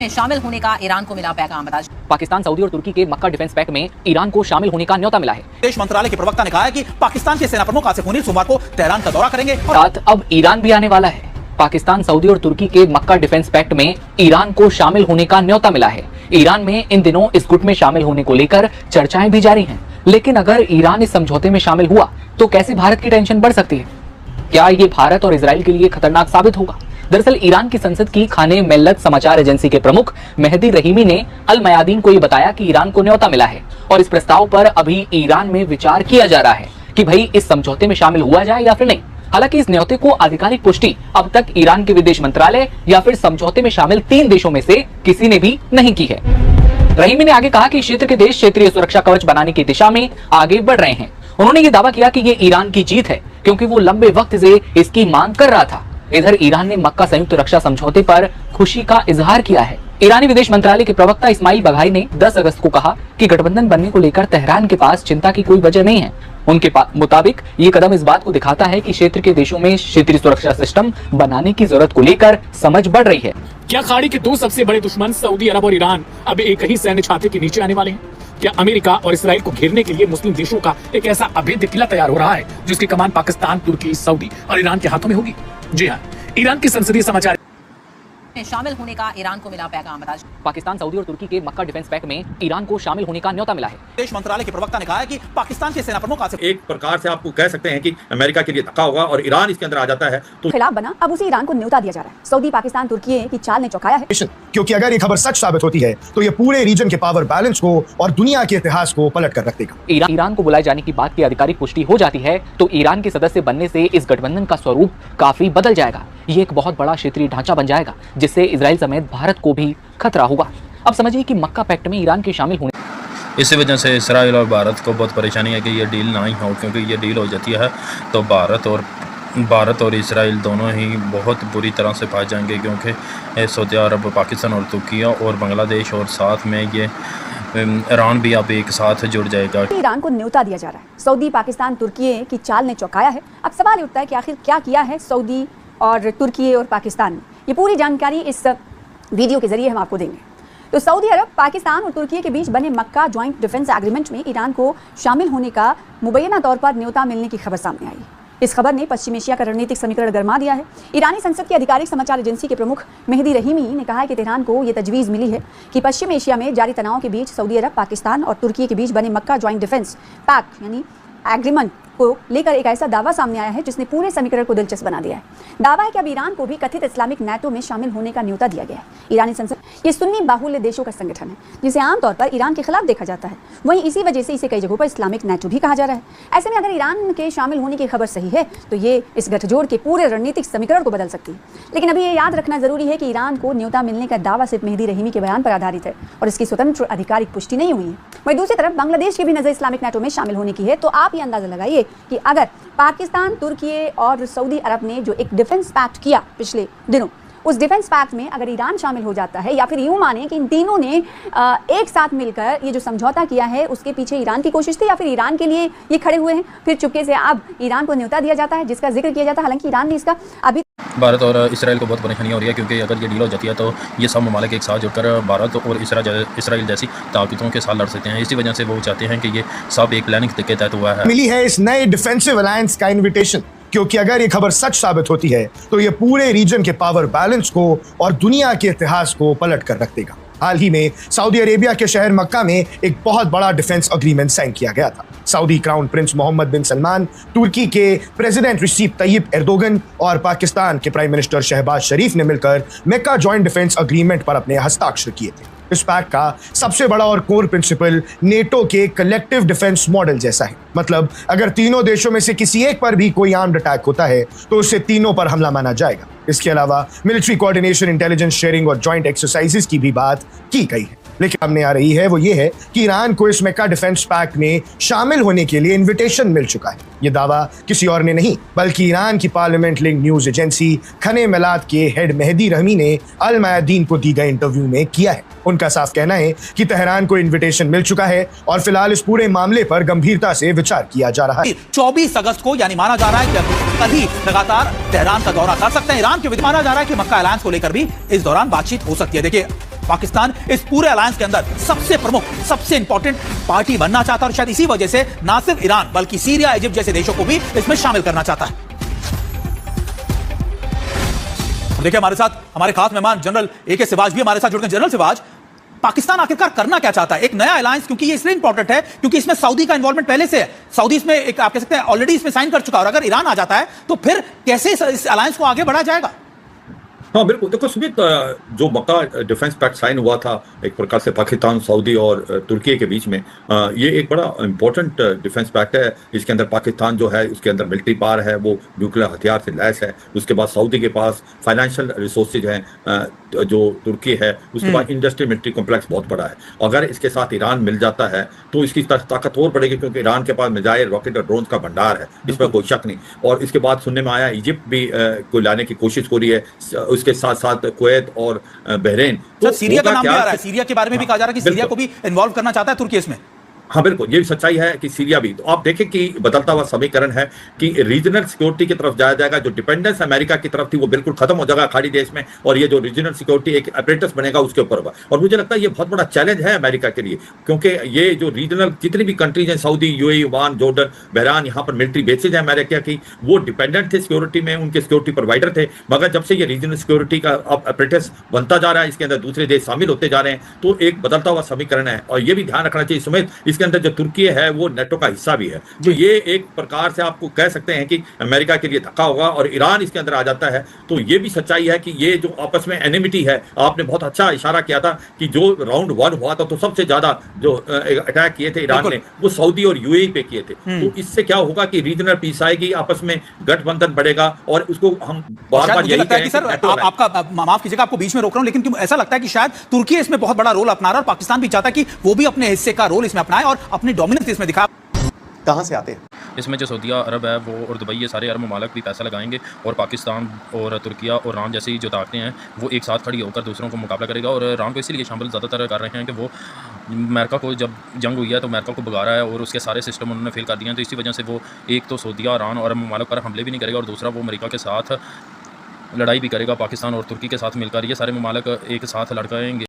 शामिल होने का ईरान को मिला पैगाम। बता पाकिस्तान, सऊदी और तुर्की के मक्का डिफेंस पैक्ट में ईरान को शामिल होने का न्योता मिला है। विदेश मंत्रालय के प्रवक्ता ने कहा है कि पाकिस्तान के सेना प्रमुख आसिफ मुनीर सोमवार को तेहरान का दौरा करेंगे और साथ अब ईरान भी आने वाला है। पाकिस्तान, सऊदी और तुर्की के मक्का डिफेंस पैक्ट में ईरान को शामिल होने का न्योता मिला है। ईरान में इन दिनों इस गुट में शामिल होने को लेकर चर्चाएं भी जारी हैं। लेकिन अगर ईरान इस समझौते में शामिल हुआ तो कैसे भारत की टेंशन बढ़ सकती है? क्या ये भारत और इजराइल के लिए खतरनाक साबित होगा? दरअसल ईरान की संसद की खाने मिल्लत समाचार एजेंसी के प्रमुख मेहदी रहीमी ने अल मयादीन को ये बताया कि ईरान को न्योता मिला है और इस प्रस्ताव पर अभी ईरान में विचार किया जा रहा है कि भाई इस समझौते में शामिल हुआ जाए या फिर नहीं। हालांकि इस न्योते को आधिकारिक पुष्टि अब तक ईरान के विदेश मंत्रालय या फिर समझौते में शामिल 3 देशों में से किसी ने भी नहीं की है। रहीमी ने आगे कहा कि क्षेत्र के देश क्षेत्रीय सुरक्षा कवच बनाने की दिशा में आगे बढ़ रहे हैं। उन्होंने ये दावा किया कि ये ईरान की जीत है क्योंकि वो लंबे वक्त से इसकी मांग कर रहा था। इधर ईरान ने मक्का संयुक्त रक्षा समझौते पर खुशी का इजहार किया है। ईरानी विदेश मंत्रालय के प्रवक्ता इस्माइल बघाई ने 10 अगस्त को कहा कि गठबंधन बनने को लेकर तेहरान के पास चिंता की कोई वजह नहीं है। उनके मुताबिक ये कदम इस बात को दिखाता है कि क्षेत्र के देशों में क्षेत्रीय सुरक्षा सिस्टम बनाने की जरूरत को लेकर समझ बढ़ रही है। क्या खाड़ी के 2 सबसे बड़े दुश्मन सऊदी अरब और ईरान अब एक ही सैन्य छाते के नीचे आने वाले हैं? क्या अमेरिका और इसराइल को घेरने के लिए मुस्लिम देशों का एक ऐसा अभेद्य किला तैयार हो रहा है जिसकी कमान पाकिस्तान, तुर्की, सऊदी और ईरान के हाथों में होगी? जी हाँ, ईरान की संसदीय समाचार शामिल होने का ईरान को मिला पैगाम। बता पाकिस्तान, सऊदी और तुर्की के मक्का डिफेंस पैक्ट में ईरान को शामिल होने का न्योता मिला है। विदेश मंत्रालय के प्रवक्ता ने कहा है कि पाकिस्तान के सेना प्रमुख आसिफ एक प्रकार से आपको कह सकते हैं कि अमेरिका के लिए धक्का होगा और ईरान इसके अंदर आ जाता है तो खिलाफ बना, अब उसे ईरान को न्योता दिया जा रहा है। सऊदी, पाकिस्तान, तुर्की की चाल ने चौंकाया है, क्योंकि अगर ये खबर सच साबित होती है तो ये पूरे रीजन के पावर बैलेंस को और दुनिया के इतिहास को पलट कर रख देगा। ईरान को बुलाए जाने की बात की आधिकारिक पुष्टि हो जाती है तो ईरान के सदस्य बनने से इस गठबंधन का स्वरूप काफी बदल जाएगा। ये एक बहुत बड़ा क्षेत्रीय ढांचा बन जाएगा जिससे इजराइल समेत भारत को भी खतरा होगा। अब समझिए कि मक्का पैक्ट में ईरान के शामिल होने इसी वजह से इसराइल और भारत को बहुत परेशानी है कि ये डील ना ही हो, क्योंकि ये डील हो जाती है तो भारत और इसराइल दोनों ही बहुत बुरी तरह से फंस जाएंगे, क्योंकि सऊदी अरब, पाकिस्तान और तुर्की और बांग्लादेश और साथ में ये ईरान भी अब एक साथ जुड़ जाएगा। ईरान को न्योता दिया जा रहा है। सऊदी, पाकिस्तान, तुर्की की चाल ने चौंकाया है। अब सवाल ये उठता है कि आखिर क्या किया है सऊदी और तुर्की और पाकिस्तान ने? ये पूरी जानकारी इस वीडियो के जरिए हम आपको देंगे। तो सऊदी अरब, पाकिस्तान और तुर्की के बीच बने मक्का जॉइंट डिफेंस एग्रीमेंट में ईरान को शामिल होने का मुबैना तौर पर न्योता मिलने की खबर सामने आई। इस खबर ने पश्चिम एशिया का रणनीतिक समीकरण गरमा दिया है। ईरानी संसद की आधिकारिक समाचार एजेंसी के प्रमुख मेहदी रहीमी ने कहा है कि तेहरान को यह तजवीज़ मिली है कि पश्चिम एशिया में जारी तनाव के बीच सऊदी अरब, पाकिस्तान और तुर्की के बीच बने मक्का जॉइंट डिफेंस पैक्ट यानी एग्रीमेंट को लेकर एक ऐसा दावा सामने आया है जिसने पूरे समीकरण को दिलचस्प बना दिया है। दावा है कि अब ईरान को भी कथित इस्लामिक नाटो में शामिल होने का न्योता दिया गया है। ईरानी संसद ये सुन्नी बाहुल्य देशों का संगठन है जिसे आमतौर पर ईरान के खिलाफ देखा जाता है। वहीं इसी वजह से इसे कई जगहों पर इस्लामिक नाटो भी कहा जा रहा है। ऐसे में अगर ईरान के शामिल होने की खबर सही है तो ये इस गठजोड़ के पूरे रणनीतिक समीकरण को बदल सकती है। लेकिन अभी ये याद रखना जरूरी है कि ईरान को न्योता मिलने का दावा सिर्फ मेहदी रहीमी के बयान पर आधारित है और इसकी स्वतंत्र आधिकारिक पुष्टि नहीं हुई है। वहीं दूसरी तरफ बांग्लादेश की भी नजर इस्लामिक नाटो में शामिल होने की है। तो आप ये अंदाजा लगाइए कि अगर पाकिस्तान, तुर्की और सऊदी अरब ने जो एक डिफेंस पैक्ट किया पिछले दिनों, उस डिफेंस पैक्ट में अगर ईरान शामिल हो जाता है या फिर यूं माने कि इन तीनों ने एक साथ मिलकर ये जो समझौता किया है उसके पीछे ईरान की कोशिश थी या फिर ईरान के लिए ये खड़े हुए हैं, फिर चुपके से अब ईरान को न्योता दिया जाता है जिसका जिक्र किया जाता है। हालांकि ईरान ने इसका अभी भारत और इसराइल को बहुत परेशानी हो रही है, क्योंकि अगर ये डील हो जाती है तो ये सब ममालिक एक साथ जुड़कर भारत और इसराइल जैसी ताकतों के साथ लड़ सकते हैं। इसी वजह से वो चाहते हैं कि ये सब एक प्लानिंग के तहत हुआ है। मिली है इस नए डिफेंसिव अलायंस का इन्विटेशन, क्योंकि अगर ये खबर सच साबित होती है तो ये पूरे रीजन के पावर बैलेंस को और दुनिया के इतिहास को पलट कर रख देगा। हाल ही में सऊदी अरेबिया के शहर मक्का में एक बहुत बड़ा डिफेंस एग्रीमेंट साइन किया गया था। सऊदी क्राउन प्रिंस मोहम्मद बिन सलमान, तुर्की के प्रेसिडेंट रिसीप तैयब एर्दोगन और पाकिस्तान के प्राइम मिनिस्टर शहबाज शरीफ ने मिलकर मक्का जॉइंट डिफेंस एग्रीमेंट पर अपने हस्ताक्षर किए थे। इस पैक्ट का सबसे बड़ा और कोर प्रिंसिपल नेटो के कलेक्टिव डिफेंस मॉडल जैसा है। मतलब अगर तीनों देशों में से किसी एक पर भी कोई आर्म्ड अटैक होता है तो उससे तीनों पर हमला माना जाएगा। इसके अलावा मिलिट्री कोऑर्डिनेशन, इंटेलिजेंस शेयरिंग और जॉइंट एक्सरसाइजेस की भी बात की गई है। लेकिन सामने आ रही है वो ये है कि ईरान को इस मक्का डिफेंस पैक्ट में शामिल होने के लिए इन्विटेशन मिल चुका है। ये दावा किसी और ने नहीं बल्कि ईरान की पार्लियामेंट लिंक न्यूज एजेंसी खाने मिल्लत के हेड मेहदी रहीमी ने अल मयादीन को दी गई इंटरव्यू में किया है। उनका साफ कहना है कि तेहरान को इन्विटेशन मिल चुका है और फिलहाल इस पूरे मामले पर गंभीरता से विचार किया जा रहा है। 24 अगस्त को यानी माना जा रहा है कि कल ही लगातार तेहरान का दौरा कर सकते हैं ईरान के। माना जा रहा है कि मक्का अलायंस को लेकर भी इस दौरान बातचीत हो सकती है। देखिए पाकिस्तान इस पूरे अलायंस के अंदर सबसे प्रमुख, सबसे इंपॉर्टेंट पार्टी बनना चाहता है और शायद इसी वजह से ना सिर्फ ईरान बल्कि सीरिया, इजिप्ट जैसे देशों को भी इसमें शामिल करना चाहता है। देखिए हमारे साथ हमारे खास मेहमान जनरल AK सिवाज भी हमारे साथ जुड़ गए। जनरल सिवाज, पाकिस्तान आखिरकार करना क्या चाहता है? एक नया अलायंस, क्योंकि ये इसलिए इंपॉर्टेंट है क्योंकि इसमें सऊदी का इन्वॉल्वमेंट पहले से है। सऊदी इसमें एक आप कह सकते हैं ऑलरेडी इसमें साइन कर चुका है और अगर ईरान आ जाता है तो फिर कैसे इस अलायंस को आगे बढ़ाया जाएगा? हाँ बिल्कुल, देखो सुमित, जो मक्का डिफेंस पैक्ट साइन हुआ था एक प्रकार से पाकिस्तान, सऊदी और तुर्की के बीच में, ये एक बड़ा इंपॉर्टेंट डिफेंस पैक्ट है। इसके अंदर पाकिस्तान जो है उसके अंदर मिलिट्री पावर है, वो न्यूक्लियर हथियार से लैस है। उसके बाद सऊदी के पास फाइनेंशियल रिसोर्सेज हैं जो तुर्की है। उसके बाद इंडस्ट्री मिलिट्री कॉम्प्लेक्स बहुत बड़ा है। अगर इसके साथ ईरान मिल जाता है तो इसकी ताकत और बढ़ेगी क्योंकि ईरान के पास मिसाइल, रॉकेट और ड्रोन का भंडार है, इसमें कोई शक नहीं। और इसके बाद सुनने में आया इजिप्ट भी को लाने की कोशिश हो रही है, उसके साथ साथ कुवैत और बहरीन। तो सीरिया का नाम भी आ रहा है, सीरिया के बारे में भी कहा जा रहा है कि सीरिया को भी इन्वॉल्व करना चाहता है तुर्की इसमें। हाँ बिल्कुल, ये भी सच्चाई है कि सीरिया भी। तो आप देखें कि बदलता हुआ समीकरण है कि रीजनल सिक्योरिटी की तरफ जाया जाएगा। जो डिपेंडेंस अमेरिका की तरफ थी वो बिल्कुल खत्म हो जाएगा खाड़ी देश में, और ये जो रीजनल सिक्योरिटी एक अपरेटस बनेगा उसके ऊपर होगा। और मुझे लगता है ये बहुत बड़ा चैलेंज है अमेरिका के लिए, क्योंकि ये जो रीजनल जितनी भी कंट्रीज हैं, सऊदी, UAE, ओमान, जॉर्डन, बहरान, यहाँ पर मिलिट्री बेसेज है अमेरिका की, वो डिपेंडेंट थे सिक्योरिटी में, उनके सिक्योरिटी प्रोवाइडर थे। मगर जब से ये रीजनल सिक्योरिटी का अपरेटस बनता जा रहा है, इसके अंदर दूसरे देश शामिल होते जा रहे हैं, तो एक बदलता हुआ समीकरण है। और ये भी ध्यान रखना चाहिए समेत, इसके अंदर जो तुर्की है वो नेटो का हिस्सा भी है। तो ये एक प्रकार से आपको कह सकते हैं कि अमेरिका के लिए धक्का होगा। और ईरान इसके अंदर आ जाता है तो ये भी सच्चाई है कि ये जो आपस में एनिमिटी है, आपने बहुत अच्छा इशारा किया था कि जो राउंड 1 हुआ था तो सबसे ज्यादा जो अटैक किए थे ईरान ने वो सऊदी और UAE पे किए थे। तो इससे क्या होगा कि रीजनल पीस आएगी, आपस में गठबंधन बढ़ेगा। और उसको हम बार-बार यही लगता है कि सर आपका माफ कीजिएगा, आपको बीच में रोक रहा हूं, लेकिन क्यों ऐसा लगता है कि शायद तुर्की इसमें बहुत बड़ा रोल अपना रहा है और पाकिस्तान भी चाहता है कि वो भी अपने हिस्से का रोल इसमें अपनाए और अपनी डोमिनेंस इसमें दिखा। कहाँ से आते हैं? इसमें जो सऊदी अरब है वो और दुबई, ये सारे अरब ममालिक भी पैसा लगाएंगे और पाकिस्तान और तुर्किया और ईरान जैसी जो ताकतें हैं वो एक साथ खड़ी होकर दूसरों को मुकाबला करेगा। और ईरान को इसीलिए शामिल ज़्यादातर कर रहे हैं कि वो अमेरिका को, जब जंग हुई है तो अमेरिका को भगा रहा है और उसके सारे सिस्टम उन्होंने फेल कर दिए हैं। तो इसी वजह से वो एक तो सऊदी, ईरान और अरब ममालिक पर हमले भी नहीं करेगा और दूसरा वो अमेरिका के साथ लड़ाई भी करेगा, पाकिस्तान और तुर्की के साथ मिलकर। ये सारे ममालिक एक साथ लड़ाएंगे।